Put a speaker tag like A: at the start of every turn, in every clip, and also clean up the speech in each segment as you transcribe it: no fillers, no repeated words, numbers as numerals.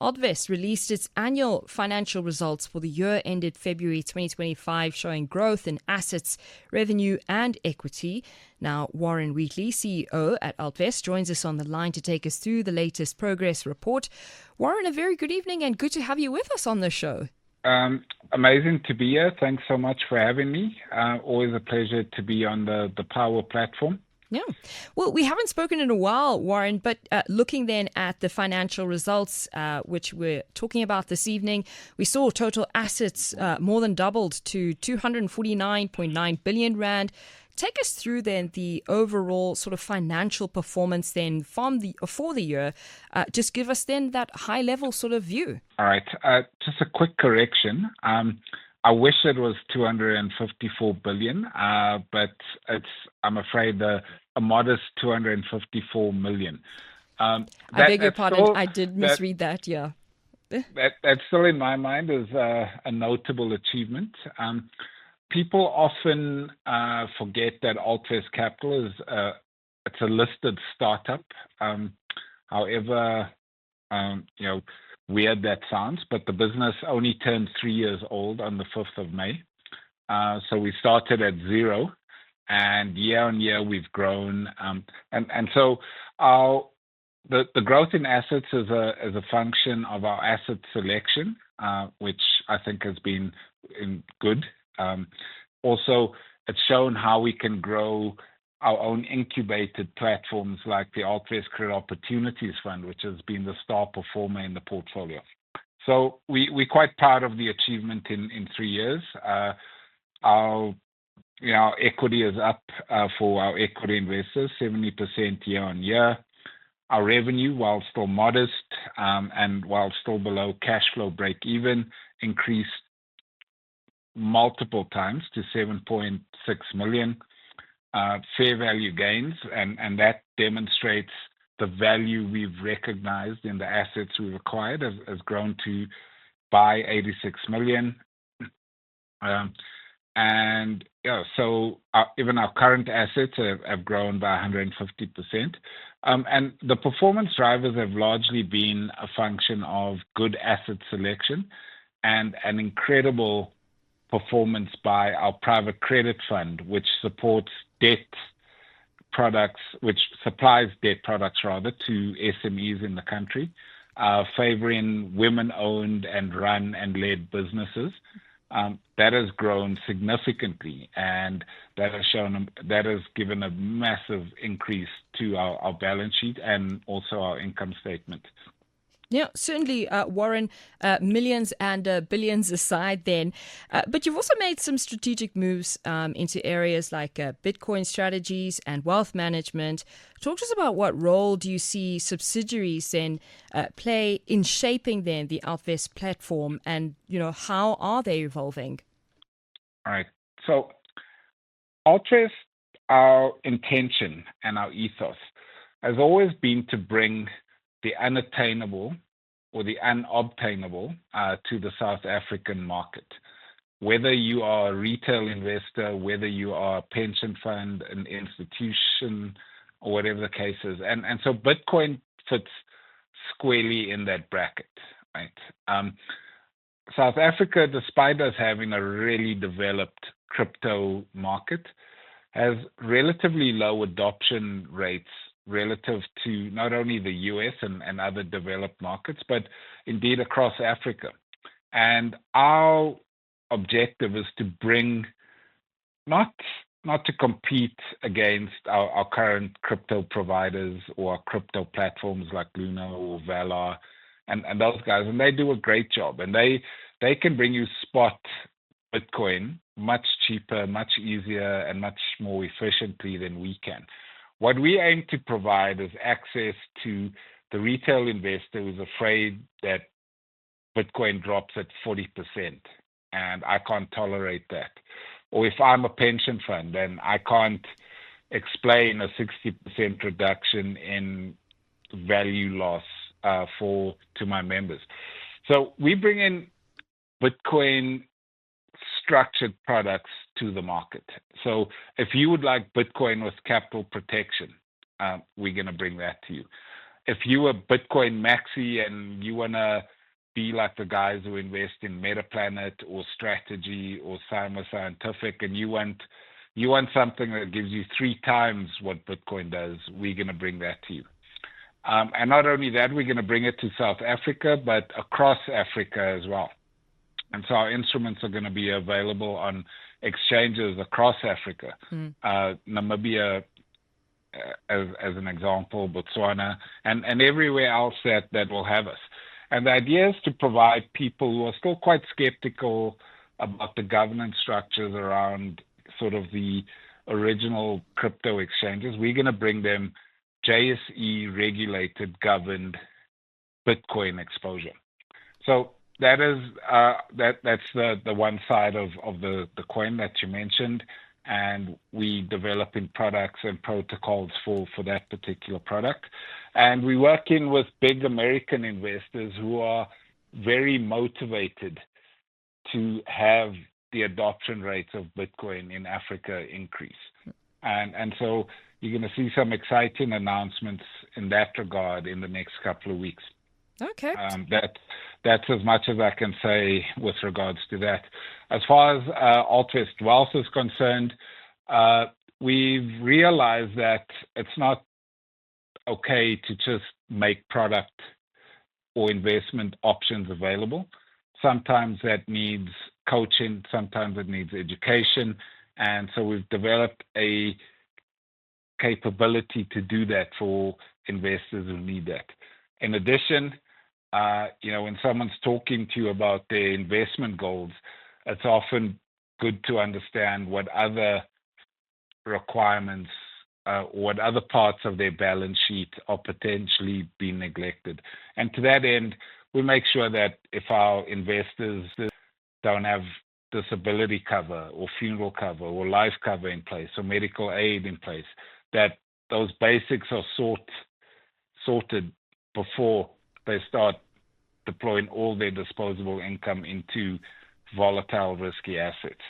A: Altvest released its annual financial results for the year ended February 2025, showing growth in assets, revenue, and equity. Now, Warren Wheatley, CEO at Altvest, joins us on the line to take us through the latest progress report. Warren, a very good evening and good to have you with us on the show.
B: Amazing to be here. Thanks so much for having me. Always a pleasure to be on the Power platform.
A: Yeah. Well, we haven't spoken in a while, Warren, but looking then at the financial results, which we're talking about this evening, we saw total assets more than doubled to 249.9 billion rand. Take us through then the overall sort of financial performance then for the year. Just give us then that high level sort of view.
B: All right. Just a quick correction. I wish it was 254 billion, but I'm afraid a modest 254 million.
A: I beg your pardon. I did misread that. Yeah.
B: That still in my mind is a notable achievement. People often forget that Altvest Capital is it's a listed startup. However, weird that sounds, but the business only turned 3 years old on the 5th of May. So we started at zero, and year on year we've grown. And so the growth in assets is a function of our asset selection, which I think has been good. Also, it's shown how we can grow our own incubated platforms like the Altvest Credit Opportunities Fund, which has been the star performer in the portfolio. So we're quite proud of the achievement in 3 years. Our equity is up for our equity investors, 70% year on year. Our revenue, while still modest and while still below cash flow break even, increased multiple times to 7.6 million. Fair value gains, and that demonstrates the value we've recognized in the assets we've acquired has grown to by 86 million. So even our current assets have grown by 150%. And the performance drivers have largely been a function of good asset selection and an incredible performance by our private credit fund, which supports debt products, which supplies debt products rather to SMEs in the country, favoring women-owned and run and led businesses. That has grown significantly, and that has given a massive increase to our balance sheet and also our income statement.
A: Yeah, certainly, Warren, millions and billions aside then. But you've also made some strategic moves into areas like Bitcoin strategies and wealth management. Talk to us about what role do you see subsidiaries then play in shaping then the Altvest platform, and how are they evolving?
B: All right. So Altvest, our intention and our ethos has always been to bring the unattainable or the unobtainable to the South African market. Whether you are a retail investor, whether you are a pension fund, an institution, or whatever the case is. And so Bitcoin fits squarely in that bracket, right? South Africa, despite us having a really developed crypto market, has relatively low adoption rates relative to not only the US and other developed markets, but indeed across Africa. And our objective is to bring, not to compete against our current crypto providers or crypto platforms like Luna or Valar and those guys, and they do a great job. And they can bring you spot Bitcoin much cheaper, much easier, and much more efficiently than we can. What we aim to provide is access to the retail investor who's afraid that Bitcoin drops at 40%, and I can't tolerate that. Or if I'm a pension fund, then I can't explain a 60% reduction in value loss to my members. So we bring in Bitcoin structured products to the market. So if you would like Bitcoin with capital protection, we're going to bring that to you. if you were Bitcoin maxi and you want to be like the guys who invest in Metaplanet or Strategy or Cyma Scientific, and you want something that gives you 3 times what Bitcoin does, we're going to bring that to you. And not only that, we're going to bring it to South Africa, but across Africa as well. And so our instruments are going to be available on exchanges across Africa. Namibia, as an example, Botswana, and everywhere else that will have us. And the idea is to provide people who are still quite skeptical about the governance structures around sort of the original crypto exchanges. We're going to bring them JSE regulated, governed Bitcoin exposure. So that is that's the one side of the coin that you mentioned, and we developing products and protocols for that particular product. And we're working with big American investors who are very motivated to have the adoption rates of Bitcoin in Africa increase. And so you're going to see some exciting announcements in that regard in the next couple of weeks.
A: Okay.
B: That's as much as I can say with regards to that. As far as Altvest Wealth is concerned, we've realized that it's not okay to just make product or investment options available. Sometimes that needs coaching, sometimes it needs education, and so we've developed a capability to do that for investors who need that. In addition, when someone's talking to you about their investment goals, it's often good to understand what other requirements, what other parts of their balance sheet are potentially being neglected. And to that end, we make sure that if our investors don't have disability cover or funeral cover or life cover in place or medical aid in place, that those basics are sorted before they start deploying all their disposable income into volatile, risky assets.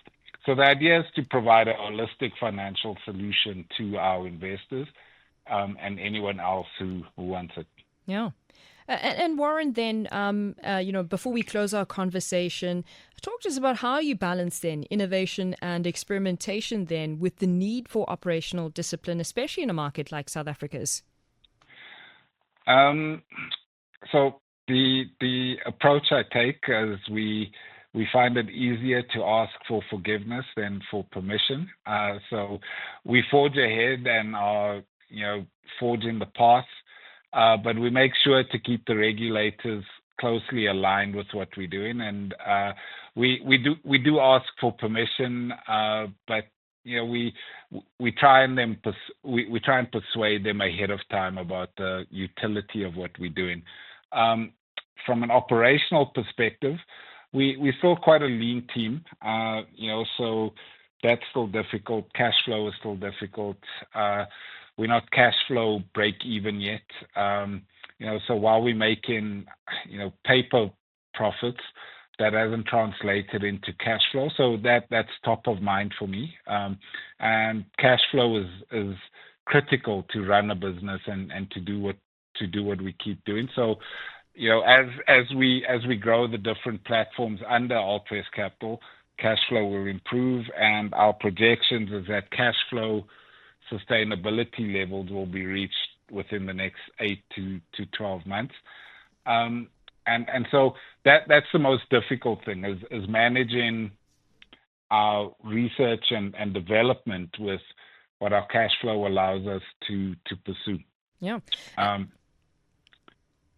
B: So the idea is to provide a holistic financial solution to our investors and anyone else who wants it.
A: Yeah. And Warren, then, before we close our conversation, talk to us about how you balance then innovation and experimentation then with the need for operational discipline, especially in a market like South Africa's.
B: So the approach I take is we find it easier to ask for forgiveness than for permission. So we forge ahead and are forging the path. But we make sure to keep the regulators closely aligned with what we're doing, and we do ask for permission, but we try and persuade them ahead of time about the utility of what we're doing. From an operational perspective, we're still quite a lean team, so that's still difficult. Cash flow is still difficult. We're not cash flow break even yet. So while we're making, paper profits, that hasn't translated into cash flow. So that's top of mind for me. And cash flow is critical to run a business and to do what we keep doing. So, as we grow the different platforms under Altvest Capital, cash flow will improve, and our projections is that cash flow sustainability levels will be reached within the next 8 to 12 months. And so that's the most difficult thing is managing our research and development with what our cash flow allows us to pursue.
A: Yeah.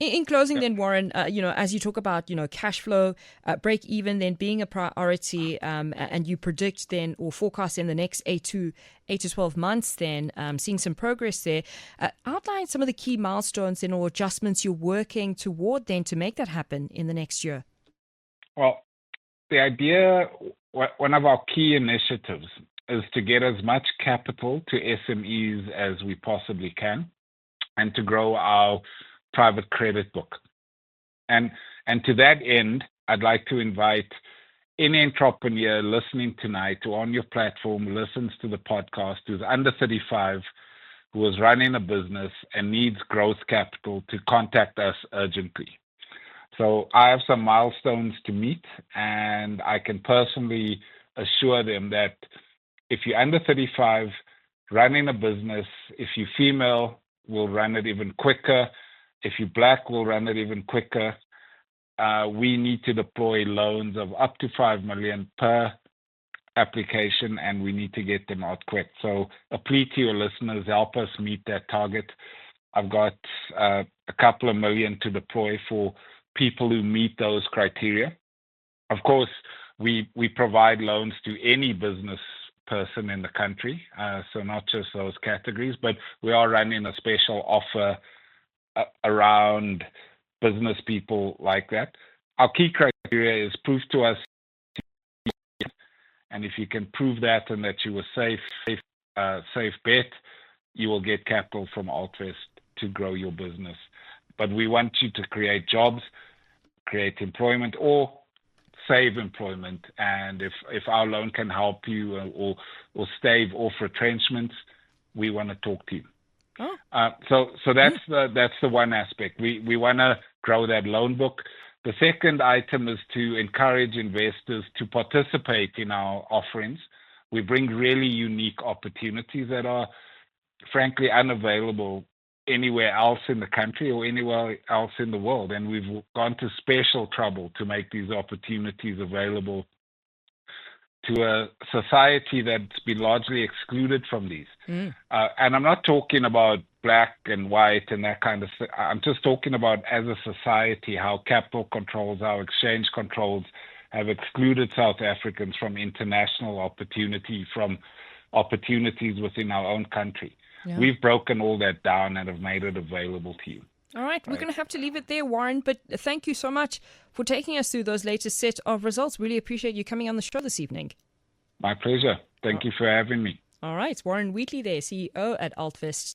A: In closing, then, Warren, as you talk about, cash flow, break even, then being a priority, and you predict then or forecast in the next 8 to 12 months, then seeing some progress there. Outline some of the key milestones and or adjustments you're working toward then to make that happen in the next year.
B: Well, the idea, one of our key initiatives is to get as much capital to SMEs as we possibly can, and to grow our private credit book. And to that end, I'd like to invite any entrepreneur listening tonight or on your platform, listens to the podcast, who's under 35, who is running a business and needs growth capital to contact us urgently. So I have some milestones to meet, and I can personally assure them that if you're under 35, running a business, if you're female, we'll run it even quicker. If you're black, we'll run it even quicker. We need to deploy loans of up to 5 million per application, and we need to get them out quick. So a plea to your listeners, help us meet that target. I've got a couple of million to deploy for people who meet those criteria. Of course, we provide loans to any business person in the country, so not just those categories, but we are running a special offer around business people like that. Our key criteria is prove to us, and if you can prove that and that you were safe bet, you will get capital from Altvest to grow your business. But we want you to create jobs, create employment, or save employment. And if our loan can help you or stave off retrenchments, we want to talk to you.
A: Oh.
B: So that's the one aspect. We want to grow that loan book. The second item is to encourage investors to participate in our offerings. We bring really unique opportunities that are frankly unavailable anywhere else in the country or anywhere else in the world. And we've gone to special trouble to make these opportunities available to a society that's been largely excluded from these. And I'm not talking about black and white and that kind of thing. I'm just talking about as a society, how capital controls, how exchange controls have excluded South Africans from international opportunity, from opportunities within our own country. Yeah. We've broken all that down and have made it available to you.
A: All right, we're going to have to leave it there, Warren, but thank you so much for taking us through those latest set of results. Really appreciate you coming on the show this evening.
B: My pleasure. Thank you for having me.
A: All right, Warren Wheatley there, CEO at Altvest.